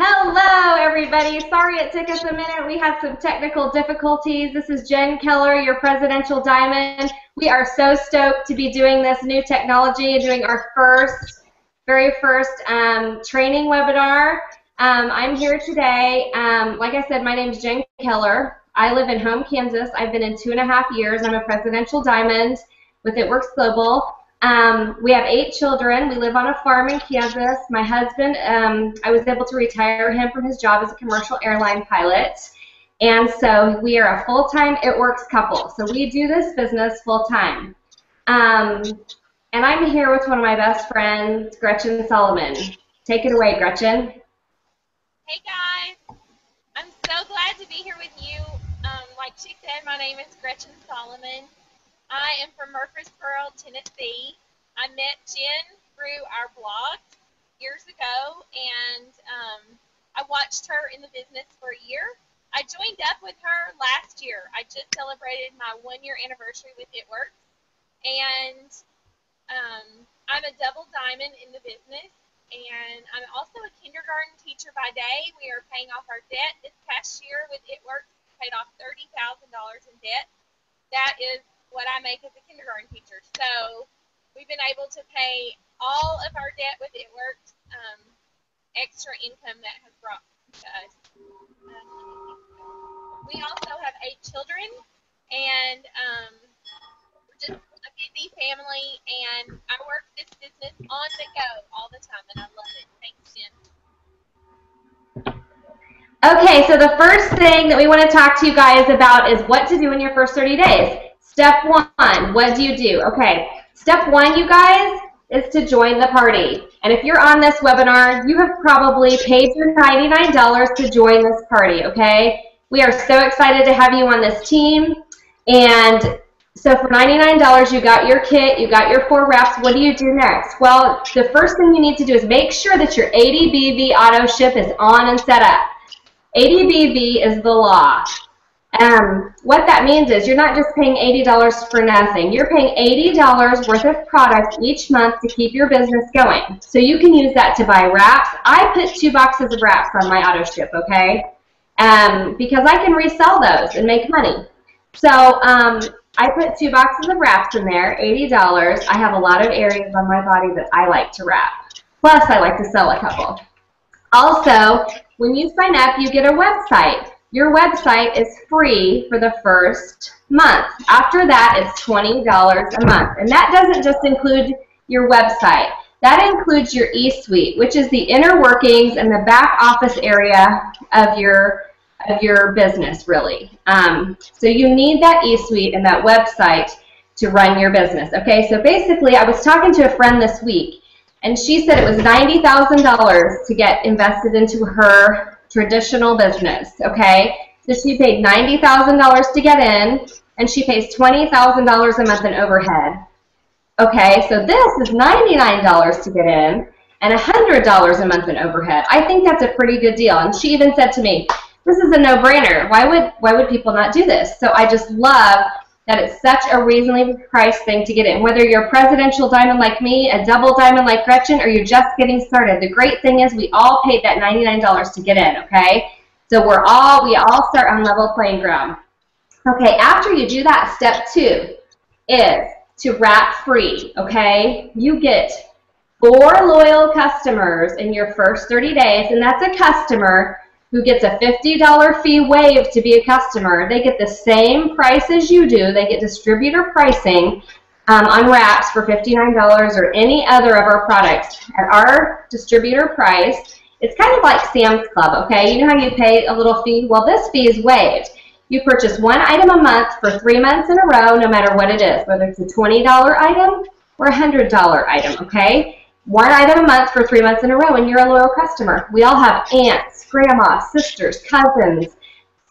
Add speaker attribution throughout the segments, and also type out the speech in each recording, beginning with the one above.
Speaker 1: Hello, everybody. Sorry it took us a minute. We had some technical difficulties. This is Jen Keller, your Presidential Diamond. We are so stoked to be doing this new technology and doing our very first training webinar. I'm here today. Like I said, my name is Jen Keller. I live in Home, Kansas. I've been in 2.5 years. I'm a Presidential Diamond with It Works Global. We have 8 children. We live on a farm in Kansas. My husband, I was able to retire him from his job as a commercial airline pilot. And so we are a full-time It Works couple. So we do this business full-time. And I'm here with one of my best friends, Gretchen Solomon. Take it away, Gretchen.
Speaker 2: Hey guys, I'm so glad to be here with you. Like she said, my name is Gretchen Solomon. I am from Murfreesboro, Tennessee. I met Jen through our blog years ago, and I watched her in the business for a year. I joined up with her last year. I just celebrated my 1-year anniversary with It Works, and I'm a double diamond in the business, and I'm also a kindergarten teacher by day. We are paying off our debt this past year with It Works. We paid off $30,000 in debt. That is what I make as a kindergarten teacher. So we've been able to pay all of our debt with It Works, extra income that has brought to us. We also have 8 children, and we're just a busy family, and I work this business on the go all the time, and I love it. Thanks, Jen.
Speaker 1: Okay, so the first thing that we want to talk to you guys about is what to do in your first 30 days. Step 1, what do you do? Okay, step 1, you guys, is to join the party. And if you're on this webinar, you have probably paid your $99 to join this party, okay? We are so excited to have you on this team. And so for $99, you got your kit, you got your 4 reps. What do you do next? Well, the first thing you need to do is make sure that your ADBV auto ship is on and set up. ADBV is the law. What that means is you're not just paying $80 for nothing. You're paying $80 worth of product each month to keep your business going. So you can use that to buy wraps. I put 2 boxes of wraps on my auto ship, okay? Because I can resell those and make money. So I put 2 boxes of wraps in there, $80. I have a lot of areas on my body that I like to wrap. Plus, I like to sell a couple. Also, when you sign up, you get a website. Your website is free for the first month. After that, it's $20 a month. And that doesn't just include your website. That includes your e-suite, which is the inner workings and the back office area of your business, really. So you need that e-suite and that website to run your business. Okay, so basically, I was talking to a friend this week, and she said it was $90,000 to get invested into her traditional business, okay? So she paid $90,000 to get in, and she pays $20,000 a month in overhead. Okay, so this is $99 to get in and $100 a month in overhead. I think that's a pretty good deal. And she even said to me, this is a no-brainer. Why would people not do this? So I just love that it's such a reasonably priced thing to get in. Whether you're a presidential diamond like me, a double diamond like Gretchen, or you're just getting started, the great thing is we all paid that $99 to get in, okay? So we all start on level playing ground. Okay, after you do that, step 2 is to wrap free, okay? You get 4 loyal customers in your first 30 days, and that's a customer who gets a $50 fee waived to be a customer. They get the same price as you do. They get distributor pricing on wraps for $59 or any other of our products. At our distributor price, it's kind of like Sam's Club, okay? You know how you pay a little fee? Well, this fee is waived. You purchase 1 item a month for 3 months in a row, no matter what it is, whether it's a $20 item or a $100 item, okay? 1 item a month for 3 months in a row, and you're a loyal customer. We all have aunts, grandmas, sisters, cousins,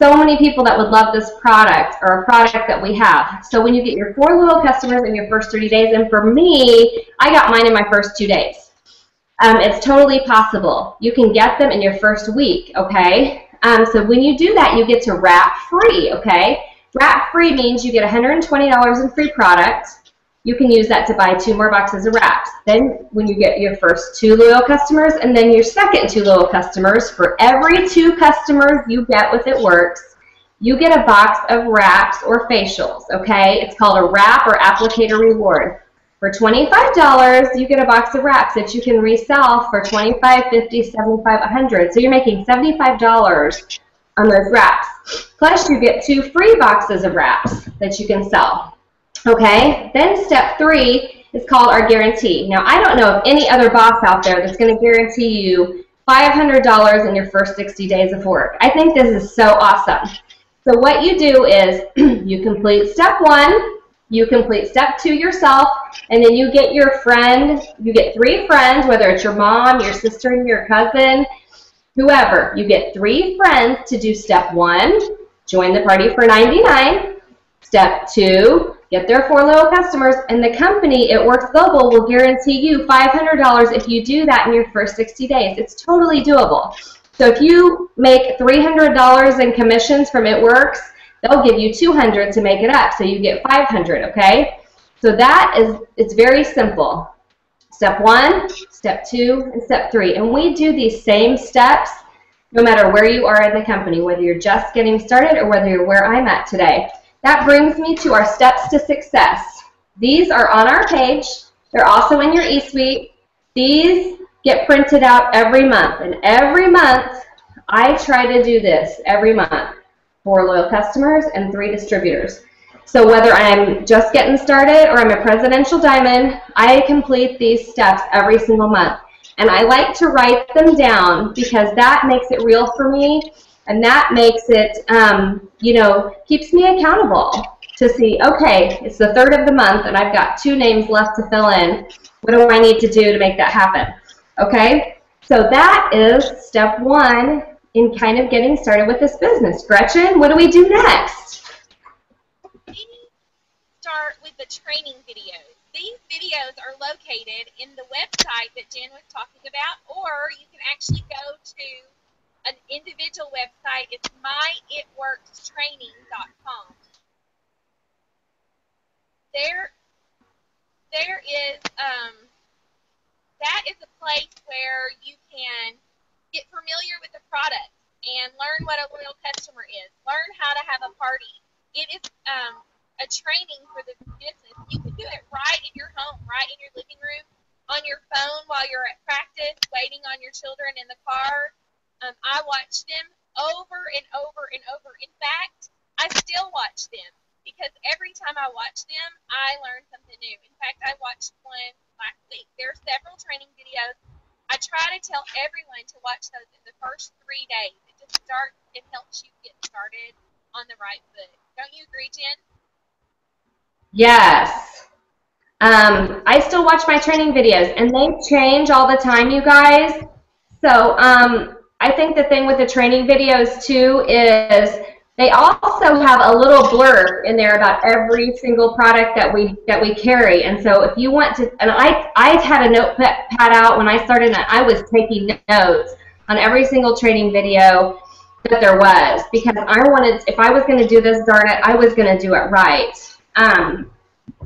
Speaker 1: so many people that would love this product or a product that we have. So when you get your 4 loyal customers in your first 30 days, and for me, I got mine in my first 2 days. It's totally possible. You can get them in your first week, okay? So when you do that, you get to wrap free, okay? Wrap free means you get $120 in free product. you can use that to buy 2 more boxes of wraps. Then when you get your first 2 loyal customers and then your second 2 loyal customers, for every 2 customers you get with It Works, you get a box of wraps or facials, okay? It's called a wrap or applicator reward. For $25, you get a box of wraps that you can resell for $25, $50, $75, $100. So you're making $75 on those wraps. Plus, you get 2 free boxes of wraps that you can sell. Okay? Then step 3 is called our guarantee. Now, I don't know of any other boss out there that's going to guarantee you $500 in your first 60 days of work. I think this is so awesome. So what you do is you complete step 1, you complete step 2 yourself, and then you get your friend, you get 3 friends, whether it's your mom, your sister, your cousin, whoever. You get 3 friends to do step 1, join the party for $99. Step 2, get their 4 loyal customers, and the company, It Works Global, will guarantee you $500 if you do that in your first 60 days. It's totally doable. So if you make $300 in commissions from It Works, they'll give you $200 to make it up, so you get $500, okay? So that is, it's very simple. Step 1, step 2, and step 3. And we do these same steps no matter where you are in the company, whether you're just getting started or whether you're where I'm at today. That brings me to our steps to success. These are on our page. They're also in your eSuite. These get printed out every month, and every month I try to do this every month. 4 loyal customers and 3 distributors. So whether I'm just getting started or I'm a presidential diamond, I complete these steps every single month. And I like to write them down because that makes it real for me, and that makes it, you know, keeps me accountable to see, okay, it's the 3rd of the month and I've got 2 names left to fill in. What do I need to do to make that happen? Okay, so that is step 1 in kind of getting started with this business. Gretchen, what do we do next?
Speaker 2: We start with the training videos. These videos are located in the website that Jen was talking about, or you can actually go to an individual website. It's myitworkstraining.com. There is that is a place where you can get familiar with the product and learn what a loyal customer is. Learn how to have a party. It is a training for the business. You can do it right in your home, right in your living room, on your phone while you're at practice, waiting on your children in the car. I watch them over and over and over. In fact, I still watch them because every time I watch them, I learn something new. In fact, I watched one last week. There are several training videos. I try to tell everyone to watch those in the first 3 days. It helps you get started on the right foot. Don't you agree, Jen?
Speaker 1: Yes. I still watch my training videos, and they change all the time, you guys. So I think the thing with the training videos, too, is they also have a little blurb in there about every single product that we carry. And so if you want to, and I had a notepad out when I started, and I was taking notes on every single training video that there was, because I wanted, if I was going to do this, darn it, I was going to do it right.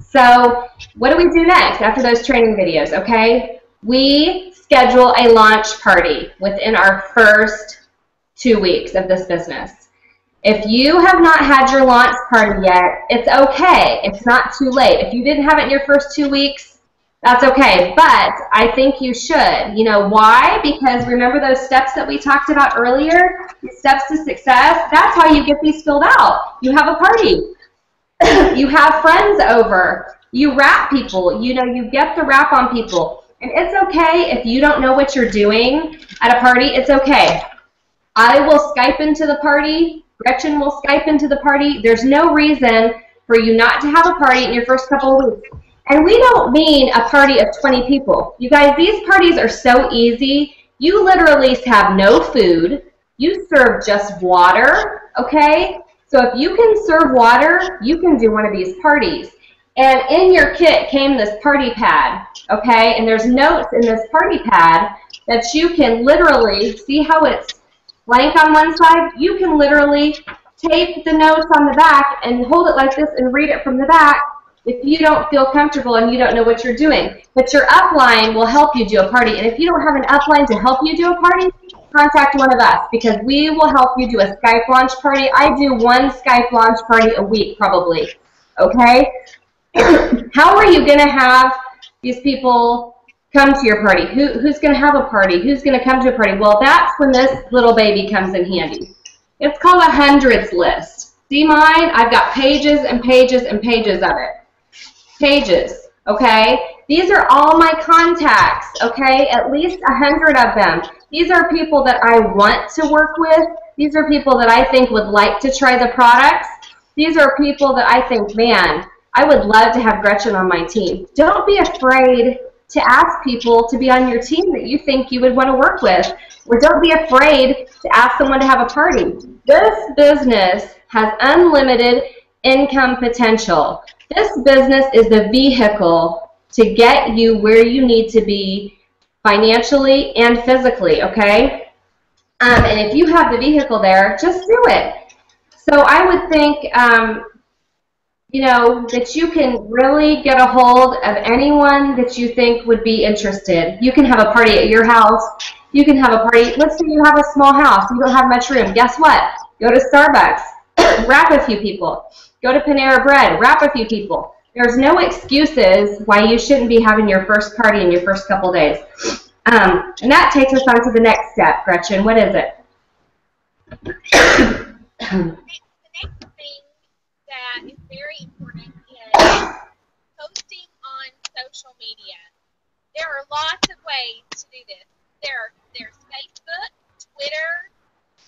Speaker 1: So what do we do next after those training videos, okay? We schedule a launch party within our first 2 weeks of this business. If you have not had your launch party yet, it's okay. It's not too late. If you didn't have it in your first 2 weeks, that's okay. But I think you should. You know why? Because remember those steps that we talked about earlier? The steps to success? That's how you get these filled out. You have a party. You have friends over. You wrap people. You know, you get the wrap on people. And it's okay if you don't know what you're doing at a party. It's okay. I will Skype into the party. Gretchen will Skype into the party. There's no reason for you not to have a party in your first couple of weeks. And we don't mean a party of 20 people. You guys, these parties are so easy. You literally have no food. You serve just water, okay? So if you can serve water, you can do one of these parties. And in your kit came this party pad, okay? And there's notes in this party pad that you can literally, see how it's blank on one side? You can literally tape the notes on the back and hold it like this and read it from the back. if you don't feel comfortable and you don't know what you're doing. But your upline will help you do a party. And if you don't have an upline to help you do a party, contact one of us, because we will help you do a Skype launch party. I do one Skype launch party a week probably, okay? How are you going to have these people come to your party? Who's going to have a party? Who's going to come to a party? Well, that's when this little baby comes in handy. It's called a hundreds list. See mine? I've got pages and pages and pages of it. Pages, okay? These are all my contacts, okay? At least 100 of them. These are people that I want to work with. These are people that I think would like to try the products. These are people that I think, man, I would love to have Gretchen on my team. Don't be afraid to ask people to be on your team that you think you would want to work with. Or don't be afraid to ask someone to have a party. This business has unlimited income potential. This business is the vehicle to get you where you need to be financially and physically, okay? And if you have the vehicle there, just do it. So I would think, you know, that you can really get a hold of anyone that you think would be interested. You can have a party at your house. You can have a party. Let's say you have a small house. You don't have much room. Guess what? Go to Starbucks. Wrap a few people. Go to Panera Bread. Wrap a few people. There's no excuses why you shouldn't be having your first party in your first couple days. And that takes us on to the next step, Gretchen. What is it?
Speaker 2: The next thing that is very important is posting on social media. There are lots of ways to do this. There's Facebook, Twitter,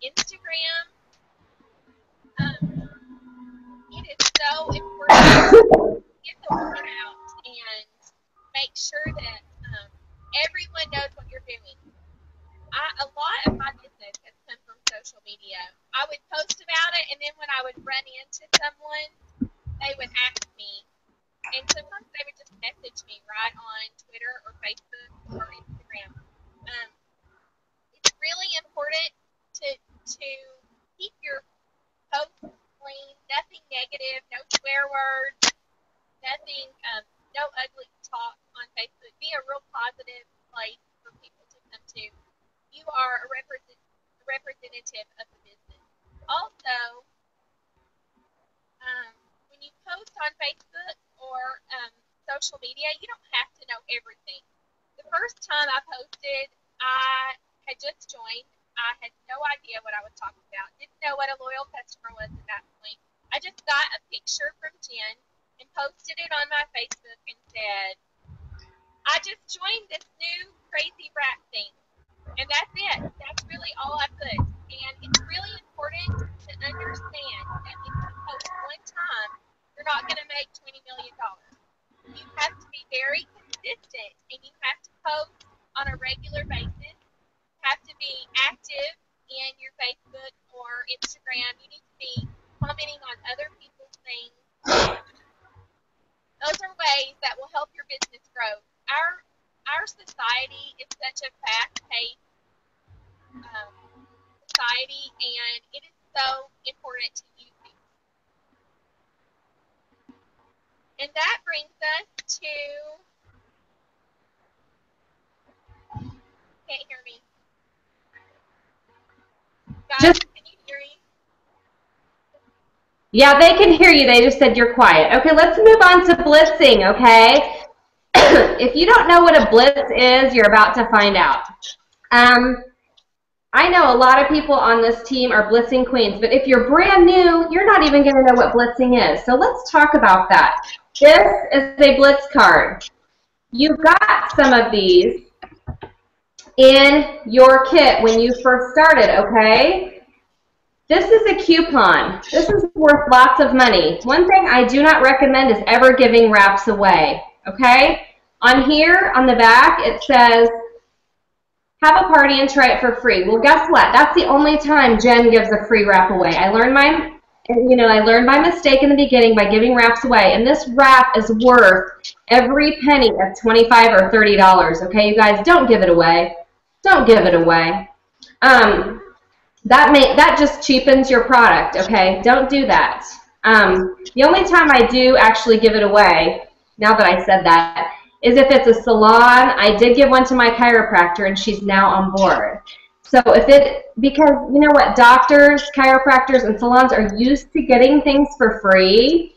Speaker 2: Instagram. It is so important to get the word out and make sure that everyone knows what you're doing. A lot of my business has come from social media. I would post about it, and then when I would run into someone, they would ask me. And sometimes they would just message me right on Twitter or Facebook or Instagram. It's really important to keep your posts clean, nothing negative, no swear words, nothing, no ugly talk on Facebook. Be a real positive place for people to come to. You are a representative of the business. Also, when you post on Facebook or social media, you don't have to know everything. The first time I posted, I had just joined. I had no idea what I was talking about. Didn't know what a loyal customer was at that point. I just got a picture from Jen and posted it on my Facebook and said, I just joined this new crazy rap thing. And that's it. That's really all I put. And it's really important to understand that if you post one time, you're not going to make $20 million. You have to be very consistent, and you have to post on a regular basis. You have to be active in your Facebook or Instagram. You need to be commenting on other people's things. Those are ways that will help your business grow. Our society is such a fast-paced society, and it is so important to use these. And that brings us to, can't hear me. Guys, can you hear me?
Speaker 1: Yeah, they can hear you. They just said you're quiet. Okay, let's move on to blitzing, okay? If you don't know what a blitz is, you're about to find out. I know a lot of people on this team are blitzing queens, but if you're brand new, you're not even going to know what blitzing is. So let's talk about that. This is a blitz card. You got some of these in your kit when you first started, okay? This is a coupon. This is worth lots of money. One thing I do not recommend is ever giving wraps away, okay? On here, on the back, it says, have a party and try it for free. Well, guess what? That's the only time Jen gives a free wrap away. I learned my mistake in the beginning by giving wraps away, and this wrap is worth every penny of $25 or $30. Okay, you guys, don't give it away. Don't give it away. That just cheapens your product. Okay, don't do that. The only time I do actually give it away, now that I said that, is if it's a salon. I did give one to my chiropractor, and she's now on board. So because you know what, doctors, chiropractors, and salons are used to getting things for free,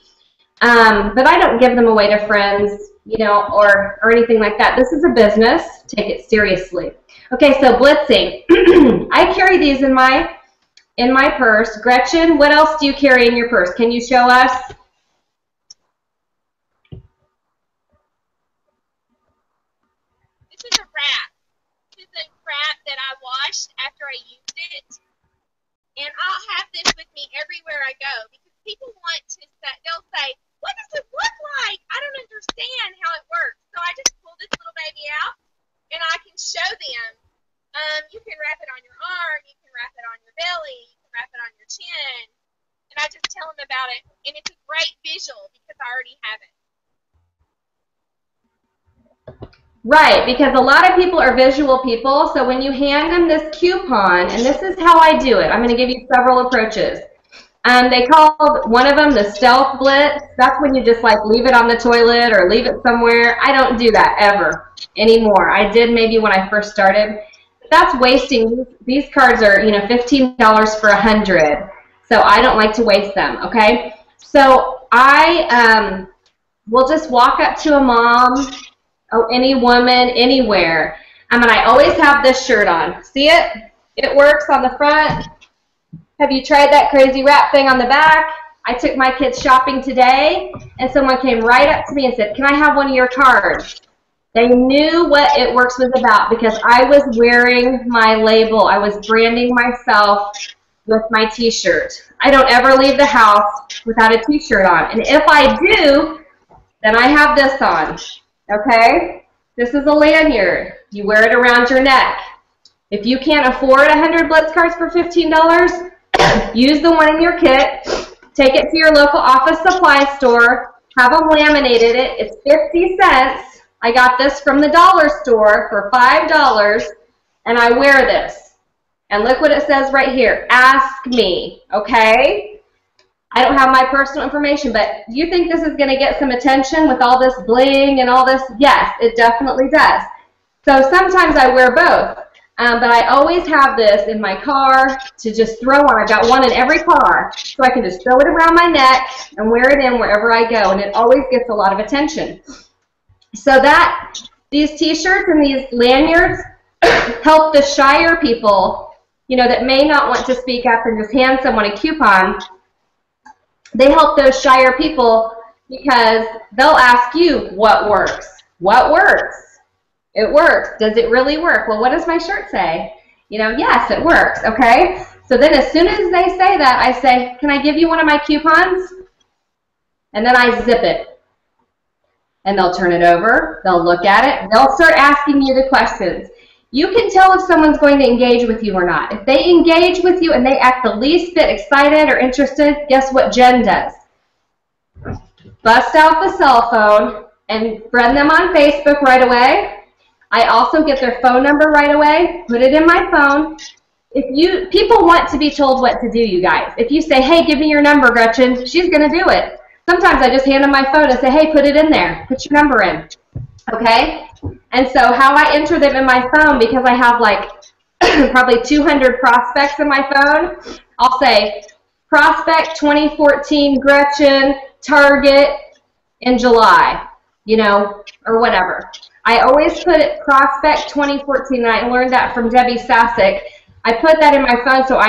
Speaker 1: but I don't give them away to friends, you know, or anything like that. This is a business. Take it seriously. Okay, so blitzing. I carry these in my purse. Gretchen, what else do you carry in your purse? Can you show us?
Speaker 2: This is a wrap. This is a wrap that I washed after I used it. And I'll have this with me everywhere I go because people want to say, they'll say, what does it look like? I don't understand how it works. So I just pull this little baby out and I can show them. You can wrap it on your arm, you can wrap it on your belly, you can wrap it on your chin. And I just tell them about it. And it's a great visual because I already have it.
Speaker 1: Right, because a lot of people are visual people, so when you hand them this coupon, and this is how I do it, I'm going to give you several approaches. They called one of them the stealth blitz. That's when you just like leave it on the toilet or leave it somewhere. I don't do that ever anymore. I did maybe when I first started. That's wasting. These cards are, you know, $15 for 100, so I don't like to waste them, okay? So I will just walk up to a mom, any woman, anywhere. And I always have this shirt on. See it? It works on the front. Have you tried that crazy wrap thing on the back? I took my kids shopping today, and someone came right up to me and said, can I have one of your cards? They knew what It Works was about because I was wearing my label. I was branding myself with my t-shirt. I don't ever leave the house without a t-shirt on. And if I do, then I have this on. Okay? This is a lanyard. You wear it around your neck. If you can't afford 100 Blitz cards for $15, use the one in your kit. Take it to your local office supply store. Have them laminated it. It's 50 cents. I got this from the dollar store for $5, and I wear this. And look what it says right here. Ask me. Okay? I don't have my personal information, but you think this is going to get some attention with all this bling and all this? Yes, it definitely does. So sometimes I wear both, but I always have this in my car to just throw on. I've got one in every car, so I can just throw it around my neck and wear it in wherever I go, and it always gets a lot of attention. So these t-shirts and these lanyards help the shyer people, you know, that may not want to speak up and just hand someone a coupon. They help those shyer people because they'll ask you what works. What works? It works. Does it really work? Well, what does my shirt say? You know, yes, it works, okay? So then as soon as they say that, I say, can I give you one of my coupons? And then I zip it. And they'll turn it over. They'll look at it. They'll start asking you the questions. You can tell if someone's going to engage with you or not. If they engage with you and they act the least bit excited or interested, guess what Jen does? Bust out the cell phone and friend them on Facebook right away. I also get their phone number right away, put it in my phone. People want to be told what to do, you guys. If you say, hey, give me your number, Gretchen, she's going to do it. Sometimes I just hand them my phone and say, hey, put it in there. Put your number in. Okay? And so how I enter them in my phone, because I have like probably 200 prospects in my phone, I'll say, prospect 2014 Gretchen, target in July, you know, or whatever. I always put it prospect 2014, and I learned that from Debbie Sasick. I put that in my phone so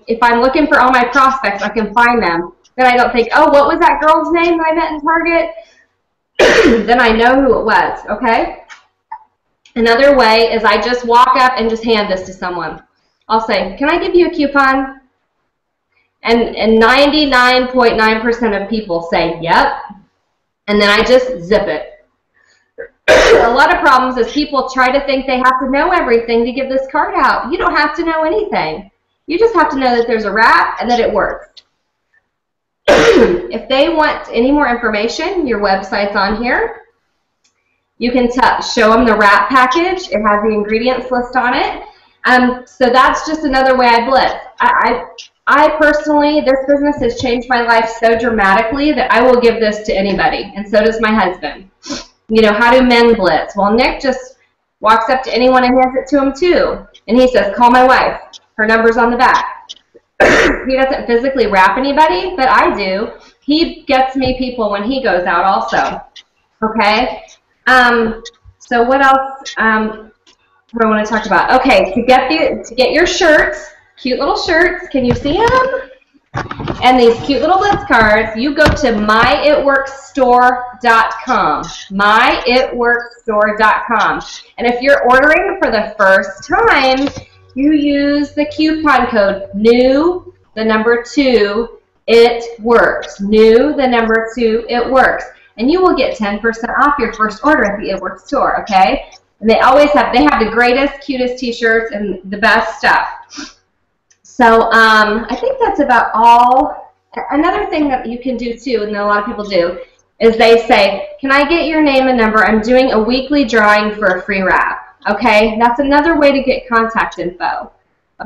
Speaker 1: if I'm looking for all my prospects, I can find them. Then I don't think, oh, what was that girl's name that I met in Target? Then I know who it was, okay? Another way is I just walk up and just hand this to someone. I'll say, can I give you a coupon? And 99.9% of people say, yep. And then I just zip it. A lot of problems is people try to think they have to know everything to give this card out. You don't have to know anything. You just have to know that there's a wrap and that it works. If they want any more information, your website's on here. You can show them the wrap package. It has the ingredients list on it. So that's just another way I blitz. I personally, this business has changed my life so dramatically that I will give this to anybody, and so does my husband. You know, how do men blitz? Well, Nick just walks up to anyone and hands it to him too. And he says, call my wife. Her number's on the back. He doesn't physically wrap anybody, but I do. He gets me people when he goes out also. Okay? So what else do I want to talk about? Okay, to get your shirts, cute little shirts, can you see them? And these cute little Blitz cards, you go to myitworksstore.com. myitworksstore.com. And if you're ordering for the first time, you use the coupon code NEW, the number 2, it works. NEW, the number 2, it works. And you will get 10% off your first order at the It Works store, okay? And they have the greatest, cutest t-shirts and the best stuff. So I think that's about all. Another thing that you can do too, and a lot of people do, is they say, can I get your name and number? I'm doing a weekly drawing for a free wrap. Okay, that's another way to get contact info.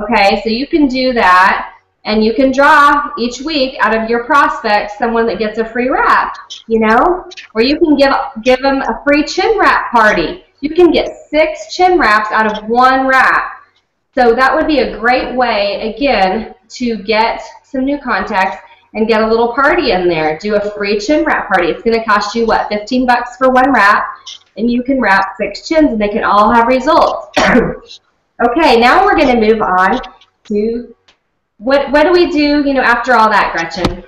Speaker 1: Okay, so you can do that, and you can draw each week out of your prospects someone that gets a free wrap, you know? Or you can give them a free chin wrap party. You can get 6 chin wraps out of 1 wrap. So that would be a great way, again, to get some new contacts and get a little party in there. Do a free chin wrap party. It's going to cost you, what, 15 bucks for 1 wrap, and you can wrap 6 chins, and they can all have results. Okay, now we're going to move on to what do we do, you know, after all that, Gretchen?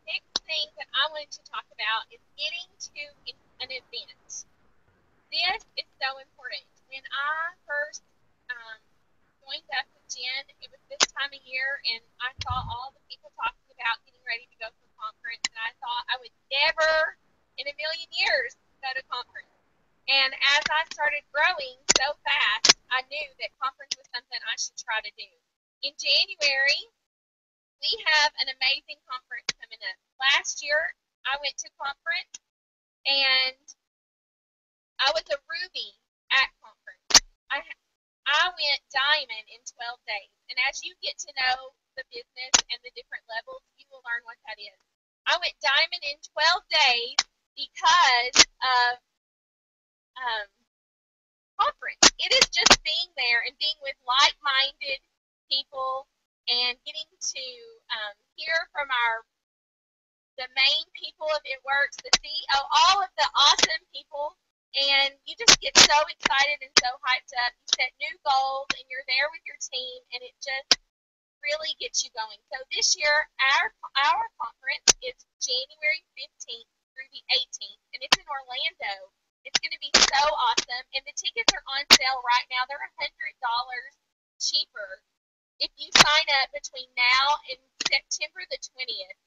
Speaker 2: Next thing that I wanted to talk about is getting to an event. This is so important. When I first joined up with Jen, it was this time of year, and I saw all the people talking about getting ready to go to a conference, and I thought I would never in a million years go to conference. And as I started growing so fast, I knew that conference was something I should try to do. In January, we have an amazing conference coming up. Last year, I went to conference, and I was a Ruby at conference. I went diamond in 12 days. And as you get to know the business and the different levels, you will learn what that is. I went diamond in 12 days because of conference. It is just being there and being with like-minded people and getting to hear from the main people of It Works, the CEO, all of the awesome people. And you just get so excited and so hyped up. You set new goals, and you're there with your team, and it just really gets you going. So this year, our conference is January 15th through the 18th, and it's in Orlando. It's going to be so awesome, and the tickets are on sale right now. They're $100 cheaper if you sign up between now and September the 20th.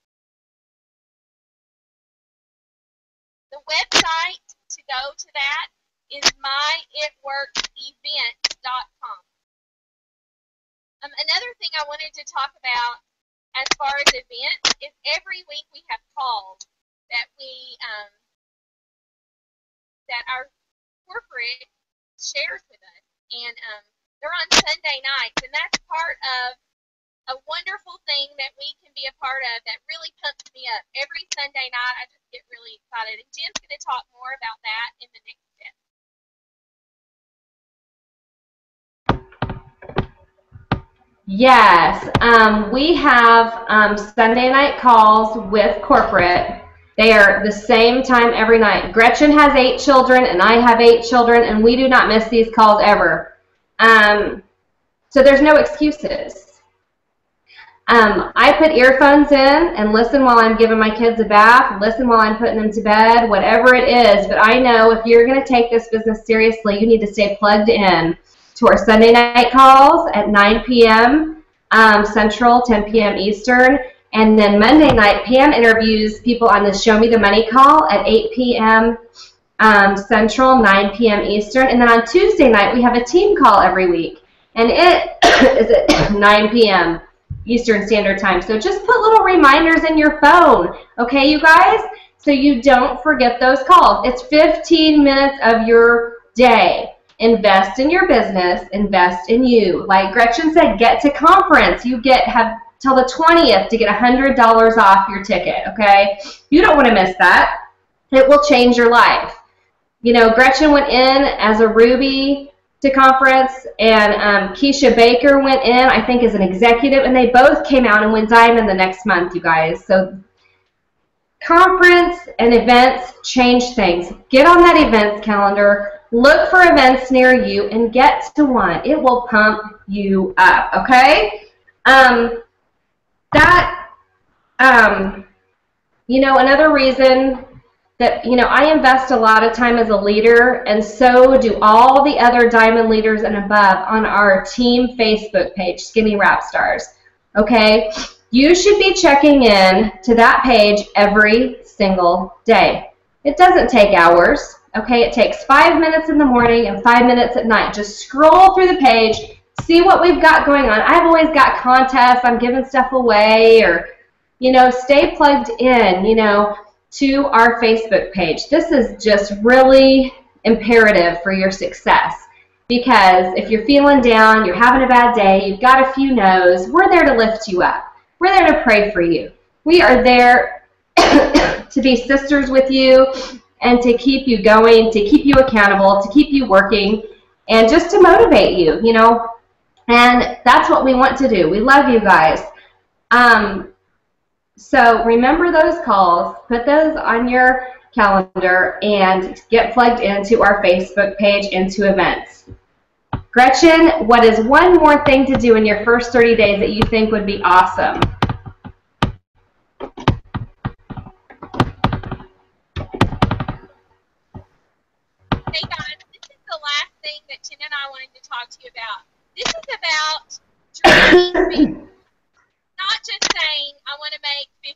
Speaker 2: The website to go to that is myitworksevents.com. Another thing I wanted to talk about as far as events is every week we have calls that that our corporate shares with us, and they're on Sunday nights, and that's part of a wonderful thing that we can be a part of that really pumps me up. Every Sunday night, I just get really excited. And Jen's going to talk more about that in the next step.
Speaker 1: Yes, we have Sunday night calls with corporate. They are the same time every night. Gretchen has 8 children, and I have 8 children, and we do not miss these calls ever. So there's no excuses. I put earphones in and listen while I'm giving my kids a bath, listen while I'm putting them to bed, whatever it is. But I know if you're going to take this business seriously, you need to stay plugged in to our Sunday night calls at 9 p.m. Central, 10 p.m. Eastern. And then Monday night, Pam interviews people on the Show Me the Money call at 8 p.m. Central, 9 p.m. Eastern. And then on Tuesday night, we have a team call every week. And it is at 9 p.m. Eastern Standard Time. So just put little reminders in your phone, okay, you guys? So you don't forget those calls. It's 15 minutes of your day. invest in your business, invest in you. Like Gretchen said, get to conference. You have till the 20th to get $100 off your ticket, okay? You don't want to miss that. It will change your life. You know, Gretchen went in as a Ruby to conference, and Keisha Baker went in, I think, as an executive, and they both came out and went diamond the next month, you guys. So conference and events change things. Get on that events calendar, look for events near you, and get to one. It will pump you up, okay? You know, another reason that, you know, I invest a lot of time as a leader, and so do all the other diamond leaders and above on our team Facebook page, Skinny Rap Stars, okay? You should be checking in to that page every single day. It doesn't take hours, okay? It takes 5 minutes in the morning and 5 minutes at night. Just scroll through the page, see what we've got going on. I've always got contests. I'm giving stuff away, or, you know, stay plugged in, you know, to our Facebook page. This is just really imperative for your success, because if you're feeling down, you're having a bad day, you've got a few no's, we're there to lift you up. We're there to pray for you. We are there to be sisters with you and to keep you going, to keep you accountable, to keep you working, and just to motivate you, you know. And that's what we want to do. We love you guys. So remember those calls, put those on your calendar, and get plugged into our Facebook page, into events. Gretchen, what is one more thing to do in your first 30 days that you think would be awesome?
Speaker 2: Hey guys, this is the last thing that Jen and I wanted to talk to you about. This is about dreaming. Not just saying, I want to make $50.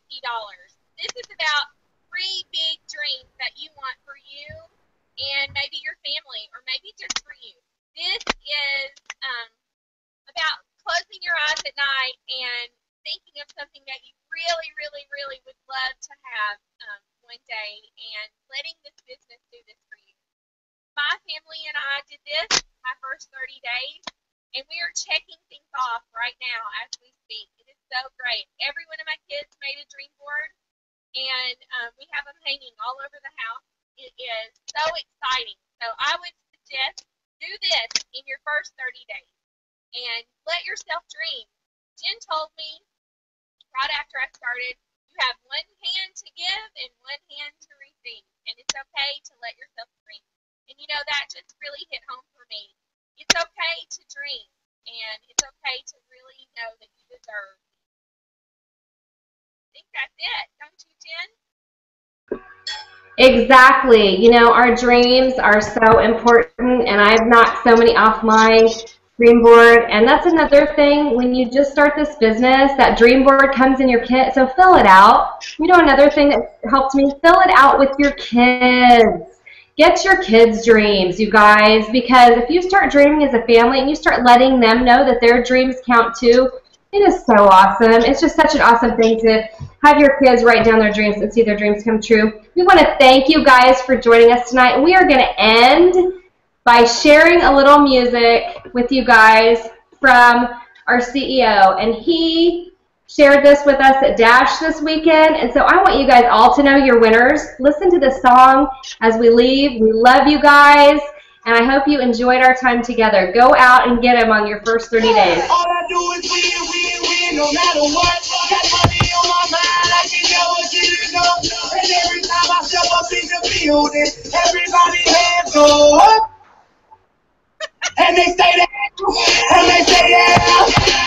Speaker 2: This is about 3 big dreams that you want for you and maybe your family, or maybe just for you. This is about closing your eyes at night and thinking of something that you really, really, really would love to have one day, and letting this business do this for you. My family and I did this my first 30 days, and we are checking things off right now as we speak. It is so great. Every one of my kids made a dream board, and we have them hanging all over the house. It is so exciting. So I would suggest do this in your first 30 days and let yourself dream. Jen told me right after I started, you have one hand to give and one hand to receive, and it's okay to let yourself dream. And you know, that just really hit home for me. It's okay to dream, and it's okay to really know that you deserve. I think that's it, don't you, Jen?
Speaker 1: Exactly. You know, our dreams are so important, and I've knocked so many off my dream board. And that's another thing, when you just start this business, that dream board comes in your kit, so fill it out. You know, another thing that helped me, fill it out with your kids. Get your kids' dreams, you guys, because if you start dreaming as a family and you start letting them know that their dreams count too, it is so awesome. It's just such an awesome thing to have your kids write down their dreams and see their dreams come true. We want to thank you guys for joining us tonight. We are going to end by sharing a little music with you guys from our CEO. And he shared this with us at Dash this weekend. And so I want you guys all to know your winners. Listen to this song as we leave. We love you guys. And I hope you enjoyed our time together. Go out and get them on your first 30 days.
Speaker 3: All I do is win, no matter what. Got money on my mind, I can never get enough. And every time I step up in the building, everybody hands go up. And they stay there, and they stay there,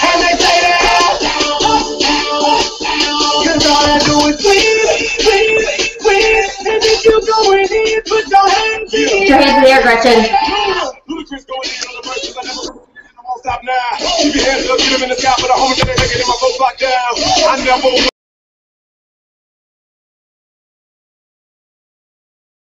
Speaker 3: and they stay there. Cause all I do is win. And if you going in, put your hands in.
Speaker 1: Put your hands in the air, Gretchen.
Speaker 3: Ludacris going in on the verses, I never won't stop now. Keep your hands up, get them in the sky for the homies that ain't making it in my boat locked down. I never